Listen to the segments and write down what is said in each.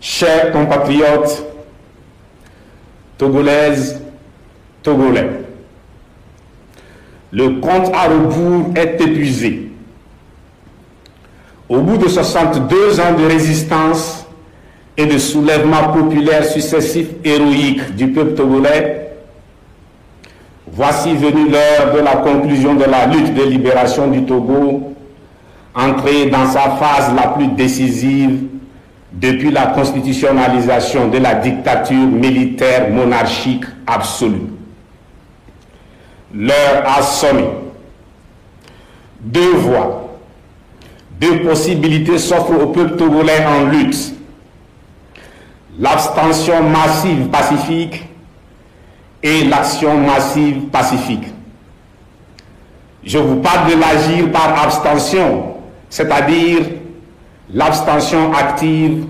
Chers compatriotes, Togolaises, Togolais, le compte à rebours est épuisé. Au bout de 62 ans de résistance et de soulèvements populaires successifs héroïques du peuple togolais, voici venue l'heure de la conclusion de la lutte de libération du Togo, entrée dans sa phase la plus décisive depuis la constitutionnalisation de la dictature militaire monarchique absolue. L'heure a sonné. Deux voies, deux possibilités s'offrent au peuple togolais en lutte. L'abstention massive pacifique et l'action massive pacifique. Je vous parle de l'agir par abstention, c'est-à-dire l'abstention active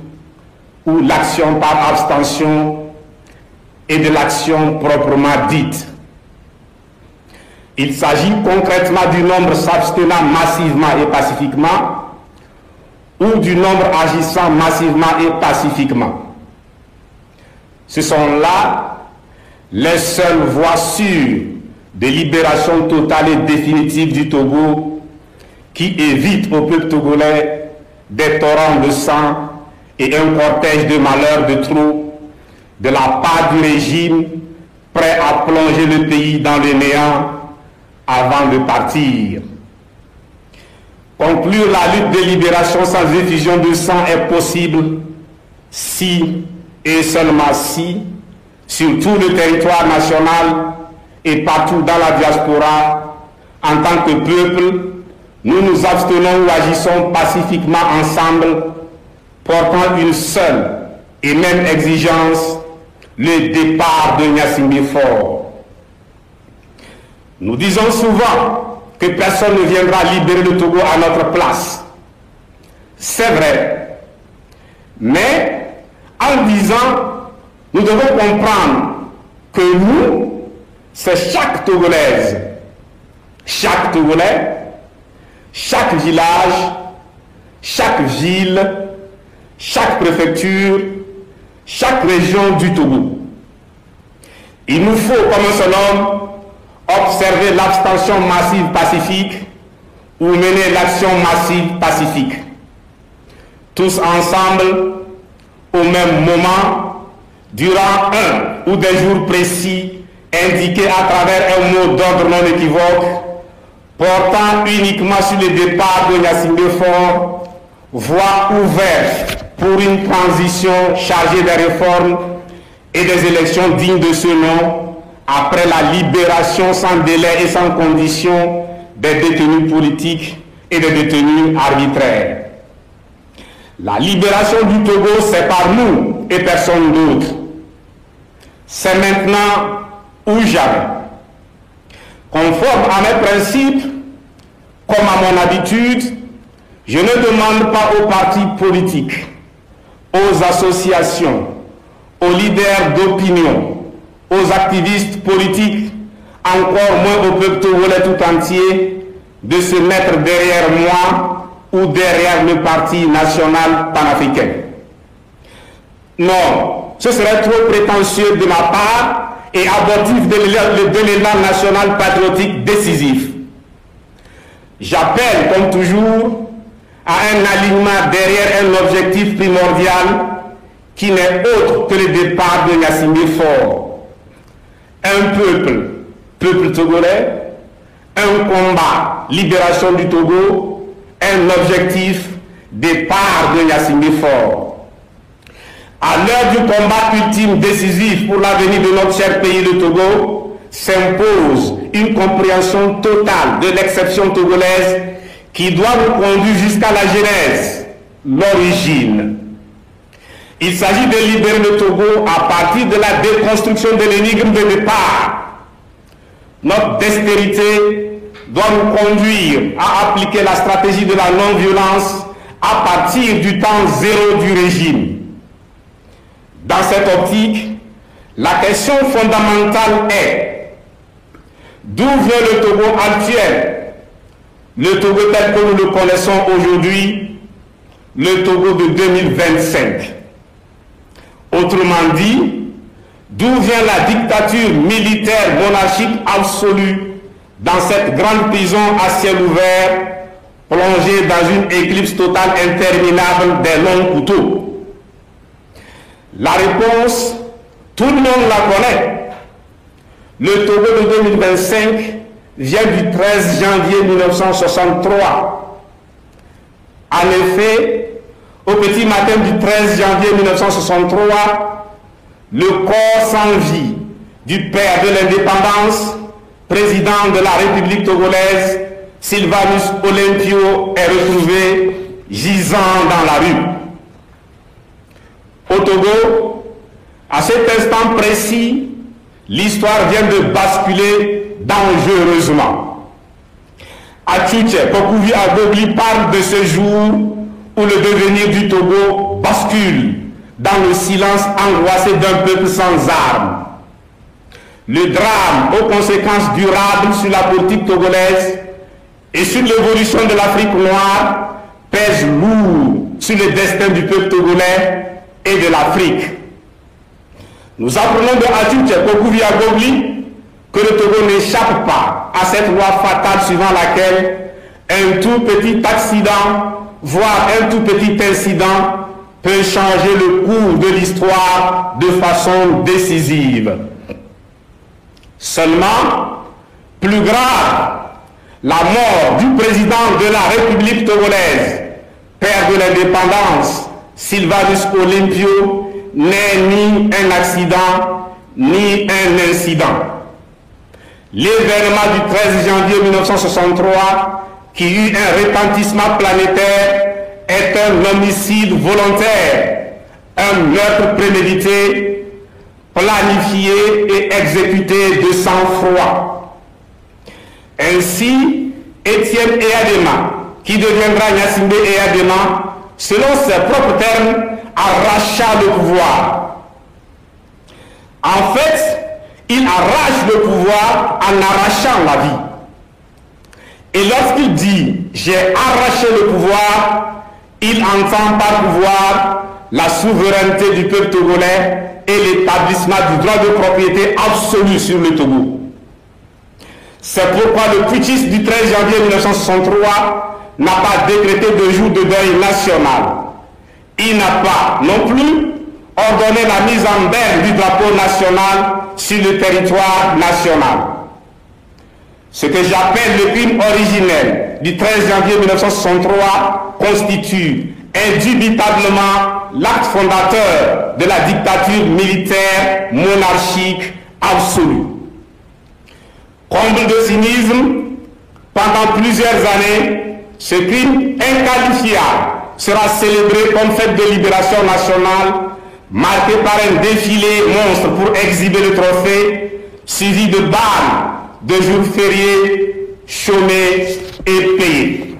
ou l'action par abstention et de l'action proprement dite. Il s'agit concrètement du nombre s'abstenant massivement et pacifiquement ou du nombre agissant massivement et pacifiquement. Ce sont là les seules voies sûres de libération totale et définitive du Togo qui évitent au peuple togolais des torrents de sang et un cortège de malheurs de trop de la part du régime prêt à plonger le pays dans le néant avant de partir. Conclure la lutte de libération sans effusion de sang est possible si et seulement si, sur tout le territoire national et partout dans la diaspora, en tant que peuple, nous nous abstenons ou agissons pacifiquement ensemble, portant une seule et même exigence, le départ de Gnassingbé Faure. Nous disons souvent que personne ne viendra libérer le Togo à notre place. C'est vrai. Mais en disant, nous devons comprendre que nous, c'est chaque Togolaise, chaque Togolais, chaque village, chaque ville, chaque préfecture, chaque région du Togo. Il nous faut, comme un seul homme, observer l'abstention massive pacifique ou mener l'action massive pacifique. Tous ensemble, au même moment, durant un ou des jours précis, indiqués à travers un mot d'ordre non équivoque, portant uniquement sur le départ de Gnassingbé Faure, voie ouverte pour une transition chargée des réformes et des élections dignes de ce nom, après la libération sans délai et sans condition des détenus politiques et des détenus arbitraires. La libération du Togo, c'est par nous et personne d'autre. C'est maintenant ou jamais. Conforme à mes principes, comme à mon habitude, je ne demande pas aux partis politiques, aux associations, aux leaders d'opinion, aux activistes politiques, encore moins au peuple togolais tout entier, de se mettre derrière moi ou derrière le parti national panafricain. Non, ce serait trop prétentieux de ma part et abortif de l'élan national patriotique décisif. J'appelle, comme toujours, à un alignement derrière un objectif primordial qui n'est autre que le départ de Gnassingbé Faure. Un peuple togolais, un combat, libération du Togo, un objectif, départ de Gnassingbé Faure. À l'heure du combat ultime décisif pour l'avenir de notre cher pays, le Togo, s'impose une compréhension totale de l'exception togolaise qui doit nous conduire jusqu'à la genèse, l'origine. Il s'agit de libérer le Togo à partir de la déconstruction de l'énigme de départ. Notre dextérité doit nous conduire à appliquer la stratégie de la non-violence à partir du temps zéro du régime. Dans cette optique, la question fondamentale est d'où vient le Togo actuel, le Togo tel que nous le connaissons aujourd'hui, le Togo de 2025. Autrement dit, d'où vient la dictature militaire monarchique absolue dans cette grande prison à ciel ouvert, plongée dans une éclipse totale interminable des longs couteaux? La réponse, tout le monde la connaît. Le Togo de 2025 vient du 13 janvier 1963. En effet, au petit matin du 13 janvier 1963, le corps sans vie du père de l'indépendance, président de la République togolaise, Sylvanus Olympio, est retrouvé gisant dans la rue. Au Togo, à cet instant précis, l'histoire vient de basculer dangereusement. Atouche Kokuvi Agogli parle de ce jour où le devenir du Togo bascule dans le silence angoissé d'un peuple sans armes. Le drame aux conséquences durables sur la politique togolaise et sur l'évolution de l'Afrique noire pèse lourd sur le destin du peuple togolais et de l'Afrique. Nous apprenons de Atouche Kokuvi Agogli que le Togo n'échappe pas à cette loi fatale suivant laquelle un tout petit accident, voire un tout petit incident, peut changer le cours de l'histoire de façon décisive. Seulement, plus grave, la mort du président de la République togolaise, père de l'indépendance, Sylvanus Olympio, n'est ni un accident, ni un incident. L'événement du 13 janvier 1963, qui eut un retentissement planétaire, est un homicide volontaire, un meurtre prémédité, planifié et exécuté de sang-froid. Ainsi, Étienne Eyadema, qui deviendra Gnassingbé Eyadema, selon ses propres termes, arracha le pouvoir. En fait, il arrache le pouvoir en arrachant la vie. Et lorsqu'il dit « j'ai arraché le pouvoir », il entend par pouvoir la souveraineté du peuple togolais et l'établissement du droit de propriété absolu sur le Togo. C'est pourquoi le putschiste du 13 janvier 1963 n'a pas décrété de jour de deuil national. Il n'a pas non plus ordonné la mise en berne du drapeau national sur le territoire national. Ce que j'appelle le crime originel du 13 janvier 1963 constitue indubitablement l'acte fondateur de la dictature militaire monarchique absolue. Comble de cynisme, pendant plusieurs années, ce crime inqualifiable sera célébré comme fête de libération nationale, marqué par un défilé monstre pour exhiber le trophée, suivi de balles, de jours fériés, chômés et payés.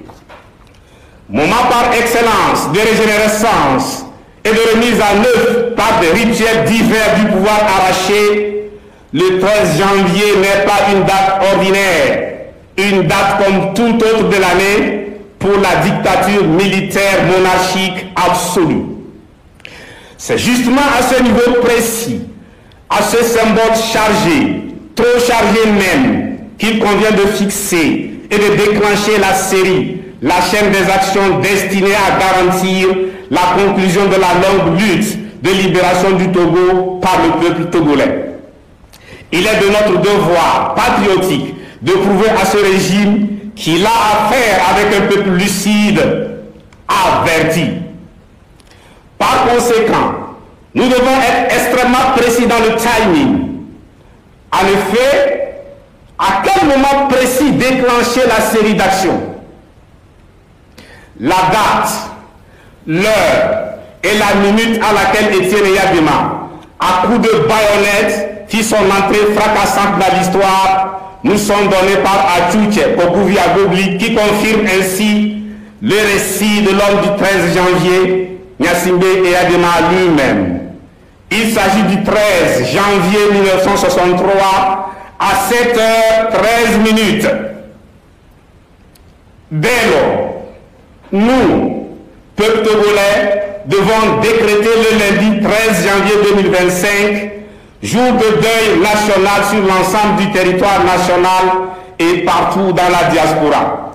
Moment par excellence de régénérescence et de remise à neuf par des rituels divers du pouvoir arraché, le 13 janvier n'est pas une date ordinaire, une date comme toute autre de l'année pour la dictature militaire monarchique absolue. C'est justement à ce niveau précis, à ce symbole chargé, trop chargé même, qu'il convient de fixer et de déclencher la série, la chaîne des actions destinées à garantir la conclusion de la longue lutte de libération du Togo par le peuple togolais. Il est de notre devoir patriotique de prouver à ce régime qu'il a affaire avec un peuple lucide, averti. Par conséquent, nous devons être extrêmement précis dans le timing. En effet, à quel moment précis déclencher la série d'actions? La date, l'heure et la minute à laquelle Étienne Eyadema, à coups de baïonnette, fit son entrée fracassante dans l'histoire, nous sont donnés par Atouche Kokuvi Agogli, qui confirme ainsi le récit de l'homme du 13 janvier, Gnassingbé Eyadema lui-même. Il s'agit du 13 janvier 1963 à 7h13. Dès lors, nous, peuple togolais, devons décréter le lundi 13 janvier 2025 jour de deuil national sur l'ensemble du territoire national et partout dans la diaspora.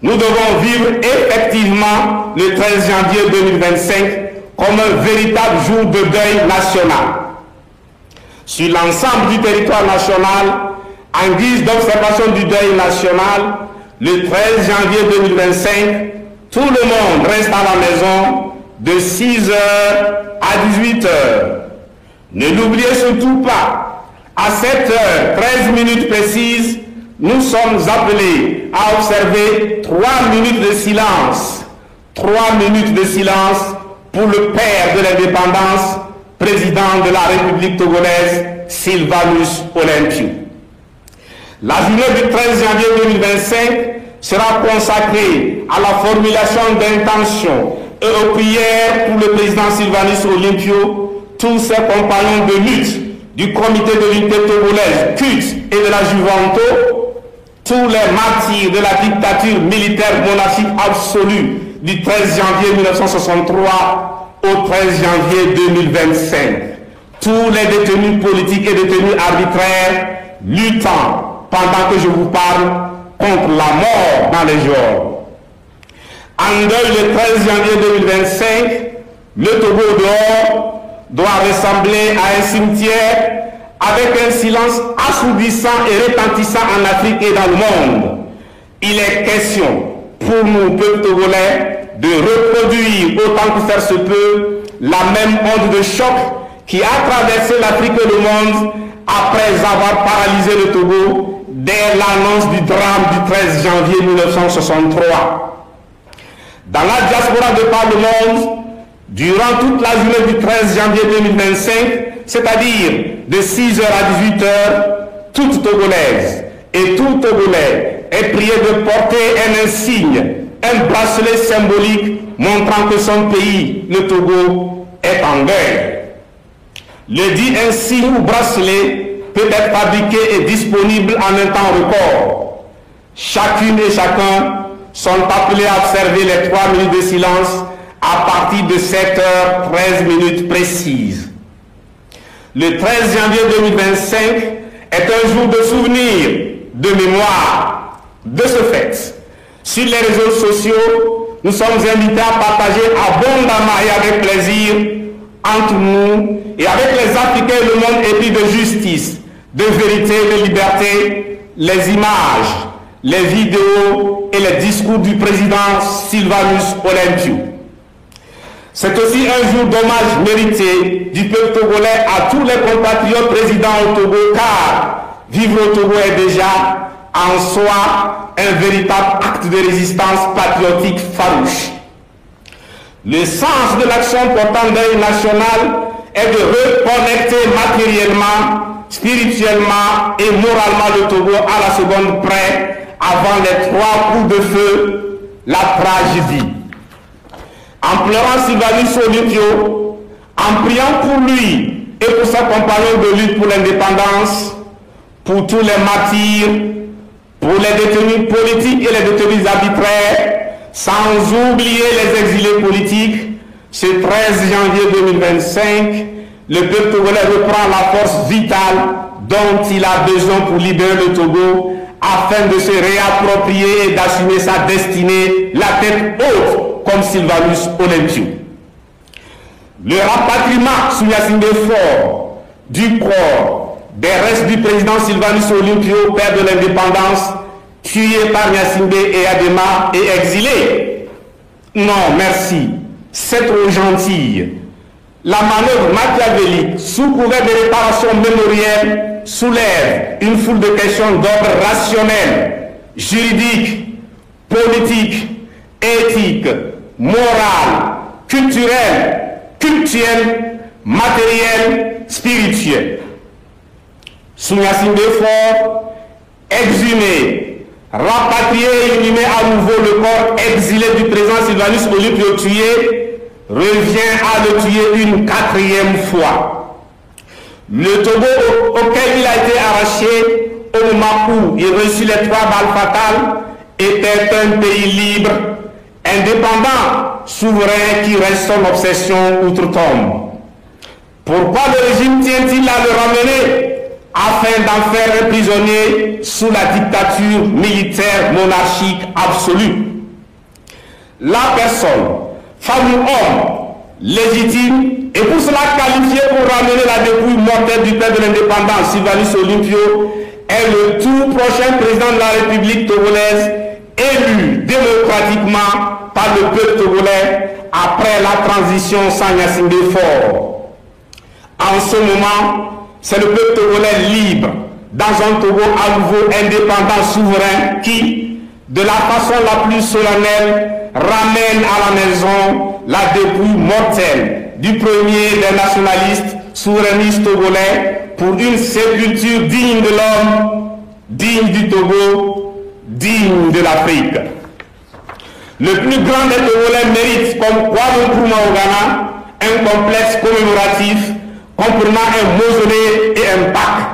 Nous devons vivre effectivement le 13 janvier 2025 comme un véritable jour de deuil national. Sur l'ensemble du territoire national, en guise d'observation du deuil national, le 13 janvier 2025, tout le monde reste à la maison de 6h à 18h. Ne l'oubliez surtout pas, à 7h13 précises, nous sommes appelés à observer 3 minutes de silence. 3 minutes de silence pour le père de l'indépendance, président de la République togolaise, Sylvanus Olympio. La journée du 13 janvier 2025 sera consacrée à la formulation d'intentions et aux prières pour le président Sylvanus Olympio, tous ses compagnons de lutte du comité de l'unité togolaise, CUT et de la Juvanto, tous les martyrs de la dictature militaire monarchique absolue du 13 janvier 1963 au 13 janvier 2025, tous les détenus politiques et détenus arbitraires luttant pendant que je vous parle contre la mort dans les jours. En deuil le 13 janvier 2025, le Togo dehors doit ressembler à un cimetière avec un silence assourdissant et retentissant en Afrique et dans le monde. Il est question pour nous, peuple togolais, de reproduire autant que faire se peut la même onde de choc qui a traversé l'Afrique et le monde après avoir paralysé le Togo dès l'annonce du drame du 13 janvier 1963. Dans la diaspora de par le monde, durant toute la journée du 13 janvier 2025, c'est-à-dire de 6h à 18h, toute Togolaise et tout Togolais est prié de porter un insigne, un bracelet symbolique montrant que son pays, le Togo, est en deuil. Le dit insigne ou bracelet peut être fabriqué et disponible en un temps record. Chacune et chacun sont appelés à observer les 3 minutes de silence à partir de 7h13 précises. Le 13 janvier 2025 est un jour de souvenir, de mémoire. De ce fait, sur les réseaux sociaux, nous sommes invités à partager abondamment et avec plaisir entre nous et avec les Africains et le monde épris de justice, de vérité et de liberté, les images, les vidéos et les discours du président Sylvanus Olympio. C'est aussi un jour d'hommage mérité du peuple togolais à tous les compatriotes résidant au Togo, car vivre au Togo est déjà en soi un véritable acte de résistance patriotique farouche. Le sens de l'action portant deuil national est de reconnecter matériellement, spirituellement et moralement le Togo à la seconde près avant les 3 coups de feu, la tragédie. En pleurant Sylvanus Olympio, en priant pour lui et pour ses compagnons de lutte pour l'indépendance, pour tous les martyrs, pour les détenus politiques et les détenus arbitraires, sans oublier les exilés politiques, ce 13 janvier 2025, le peuple togolais reprend la force vitale dont il a besoin pour libérer le Togo afin de se réapproprier et d'assumer sa destinée, la tête haute, comme Sylvanus Olympio. Le rapatriement sous Gnassingbé Faure du corps des restes du président Sylvanus Olympio, père de l'indépendance, tué par Gnassingbé et Adema et exilé. Non, merci, c'est trop gentil. La manœuvre machiavélique, sous couvert de réparation mémorielle, soulève une foule de questions d'ordre rationnel, juridique, politique, éthique, morale, culturelle, cultuelle, matérielle, spirituelle. Sous Gnassingbé Faure, exhumé, rapatrié et inhumé à nouveau le corps exilé du président Sylvanus Olympio tué, revient à le tuer une 4e fois. Le Togo auquel il a été arraché au moment où il reçut les 3 balles fatales était un pays libre, indépendant souverain qui reste son obsession outre-tombe. Pourquoi le régime tient-il à le ramener afin d'en faire un prisonnier sous la dictature militaire monarchique absolue? La personne, femme ou homme, légitime, et pour cela qualifiée pour ramener la dépouille mortelle du père de l'indépendance, Sylvanus Olympio, est le tout prochain président de la République togolaise, élu démocratiquement par le peuple togolais après la transition sans Gnassingbé Faure. En ce moment, c'est le peuple togolais libre, dans un Togo à nouveau indépendant, souverain, qui, de la façon la plus solennelle, ramène à la maison la dépouille mortelle du premier des nationalistes souverainistes togolais pour une sépulture digne de l'homme, digne du Togo, digne de l'Afrique. Le plus grand des Togolais mérite, comme Kwame Nkrumah au Ghana, un complexe commémoratif comprenant un mausolée et un bac.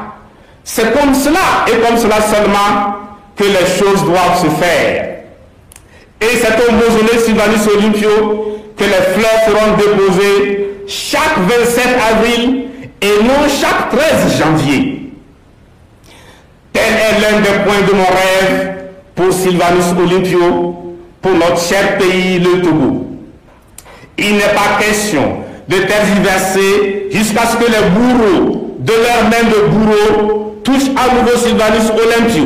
C'est comme cela et comme cela seulement que les choses doivent se faire. Et c'est au mausolée Sylvanus Olympio que les fleurs seront déposées chaque 27 avril et non chaque 13 janvier. Tel est l'un des points de mon rêve pour Sylvanus Olympio, pour notre cher pays, le Togo. Il n'est pas question de tergiverser jusqu'à ce que les bourreaux de leurs mains de bourreaux touchent à nouveau Sylvanus Olympio.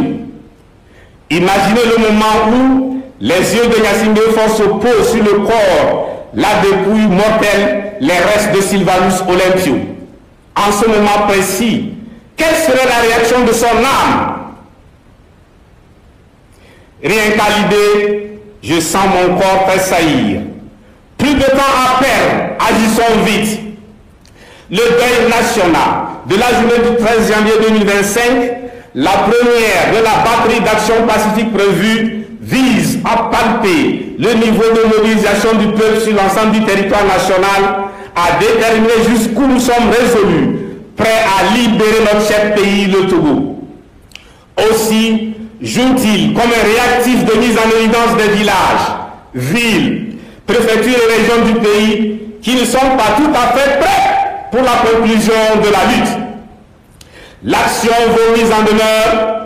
Imaginez le moment où les yeux de Gnassingbé Faure se posent sur le corps, la dépouille mortelle, les restes de Sylvanus Olympio. En ce moment précis, quelle serait la réaction de son âme? Rien qu'à l'idée, je sens mon corps tressaillir. Plus de temps à perdre, agissons vite. Le deuil national de la journée du 13 janvier 2025, la première de la batterie d'action pacifique prévue, vise à palper le niveau de mobilisation du peuple sur l'ensemble du territoire national, à déterminer jusqu'où nous sommes résolus, prêts à libérer notre cher pays, le Togo. Aussi, joue-t-il comme un réactif de mise en évidence des villages, villes, préfectures et régions du pays qui ne sont pas tout à fait prêts pour la conclusion de la lutte. L'action vaut mise en demeure,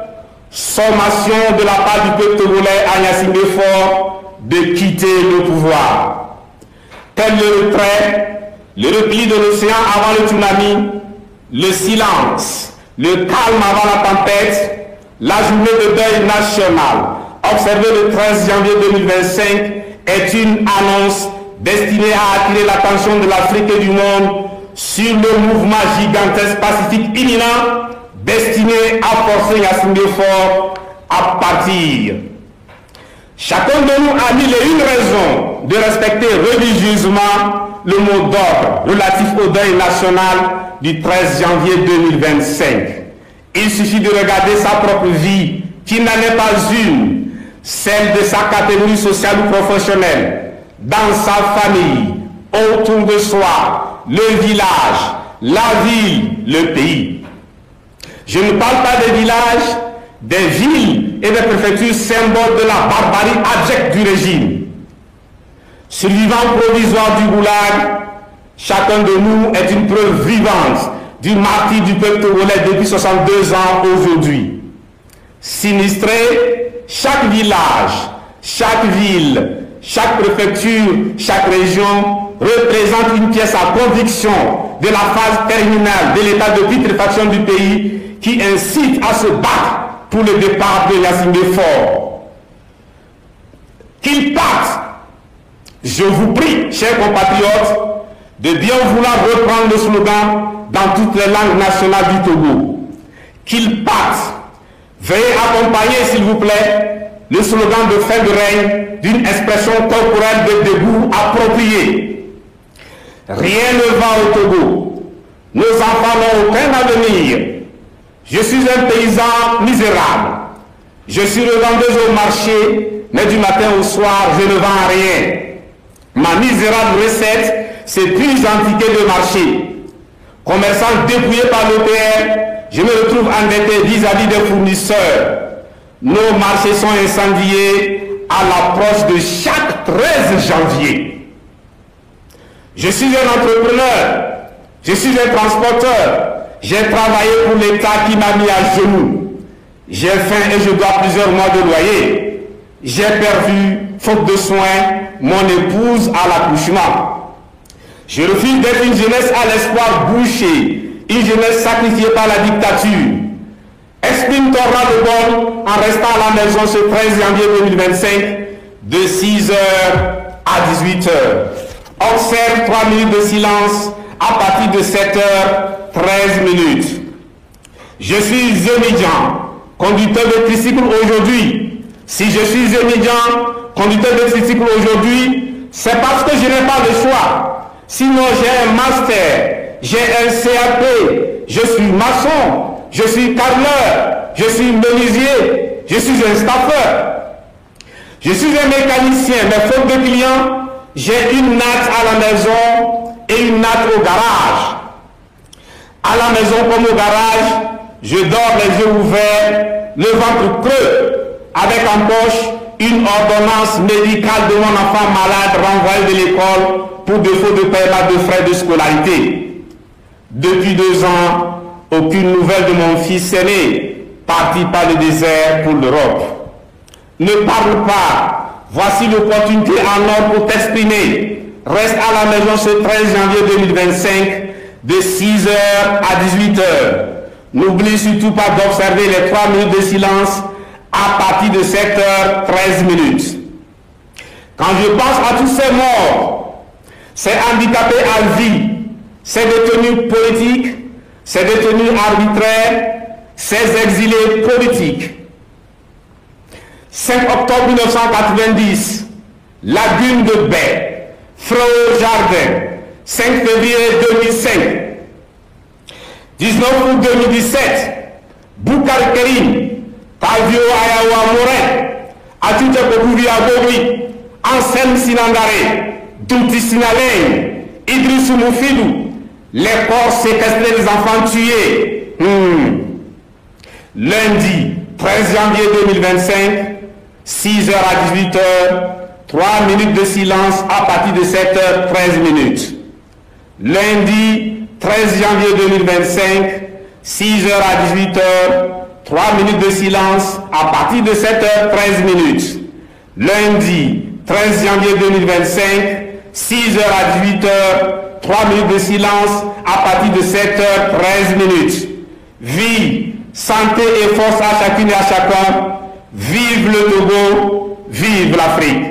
sommation de la part du peuple togolais à Gnassingbé Faure de quitter le pouvoir. Tel le retrait, le repli de l'océan avant le tsunami, le silence, le calme avant la tempête, la journée de deuil national, observée le 13 janvier 2025, est une annonce destinée à attirer l'attention de l'Afrique et du monde sur le mouvement gigantesque pacifique imminent destiné à forcer Gnassingbé Faure à partir. Chacun de nous a mille et une raisons de respecter religieusement le mot d'ordre relatif au deuil national du 13 janvier 2025. Il suffit de regarder sa propre vie, qui n'en est pas une, celle de sa catégorie sociale ou professionnelle, dans sa famille, autour de soi, le village, la ville, le pays. Je ne parle pas des villages, des villes et des préfectures symboles de la barbarie abjecte du régime. Survivant provisoire du goulag, chacun de nous est une preuve vivante du martyre du peuple togolais depuis 62 ans aujourd'hui. Sinistré, chaque village, chaque ville, chaque préfecture, chaque région représente une pièce à conviction de la phase terminale de l'état de putréfaction du pays qui incite à se battre pour le départ de Gnassingbé Faure. Qu'il parte. Je vous prie, chers compatriotes, de bien vouloir reprendre le slogan dans toutes les langues nationales du Togo. Qu'il parte. Veuillez accompagner, s'il vous plaît, le slogan de fin de règne d'une expression corporelle de dégoût appropriée. Rien ne va au Togo. Nos enfants n'ont aucun avenir. Je suis un paysan misérable. Je suis revendeuse au marché, mais du matin au soir, je ne vends rien. Ma misérable recette, c'est plus en tickets de marché. Commerçant dépouillé par l'OPR, je me retrouve endetté vis-à-vis des fournisseurs. Nos marchés sont incendiés à l'approche de chaque 13 janvier. Je suis un entrepreneur. Je suis un transporteur. J'ai travaillé pour l'État qui m'a mis à genoux. J'ai faim et je dois plusieurs mois de loyer. J'ai perdu, faute de soins, mon épouse à l'accouchement. Je refuse d'être une jeunesse à l'espoir bouché, une jeunesse sacrifiée par la dictature. Exprime ton ras-le-bol en restant à la maison ce 13 janvier 2025 de 6h à 18h. Observe 3 minutes de silence à partir de 7h13. Je suis étudiant, conducteur de tricycle aujourd'hui. Si je suis étudiant, conducteur de tricycle aujourd'hui, c'est parce que je n'ai pas le choix. Sinon, j'ai un master, j'ai un CAP, je suis maçon, je suis carreleur, je suis menuisier, je suis un staffeur. Je suis un mécanicien, mais faute de clients, j'ai une natte à la maison et une natte au garage. À la maison comme au garage, je dors les yeux ouverts, le ventre creux, avec en poche une ordonnance médicale de mon enfant malade renvoyé de l'école pour défaut de paiement de frais de scolarité. Depuis 2 ans, aucune nouvelle de mon fils aîné, parti par le désert pour l'Europe. Ne parle pas, voici l'opportunité en or pour t'exprimer. Reste à la maison ce 13 janvier 2025 de 6h à 18h. N'oublie surtout pas d'observer les 3 minutes de silence à partir de 7h13. Quand je pense à tous ces morts, ces handicapés à vie, ces détenus politiques, ces détenus arbitraires, ces exilés politiques. 5 octobre 1990, Lagune de Baie, Freux Jardin, 5 février 2005, 19 août 2017, Boukar Kerim, Tavio Ayawa Morin, Atuta Kokouri Aboui, Anselme Sinangare, Douti Sinaleng, Idrissou Moufidou, les corps séquestrés des enfants tués. Lundi 13 janvier 2025, 6h à 18h, 3 minutes de silence à partir de 7h13. Lundi 13 janvier 2025, 6h à 18h, 3 minutes de silence à partir de 7h13. Lundi 13 janvier 2025, 6h à 18h, 3 minutes de silence à partir de 7h13. Vie, santé et force à chacune et à chacun. Vive le Togo, vive l'Afrique.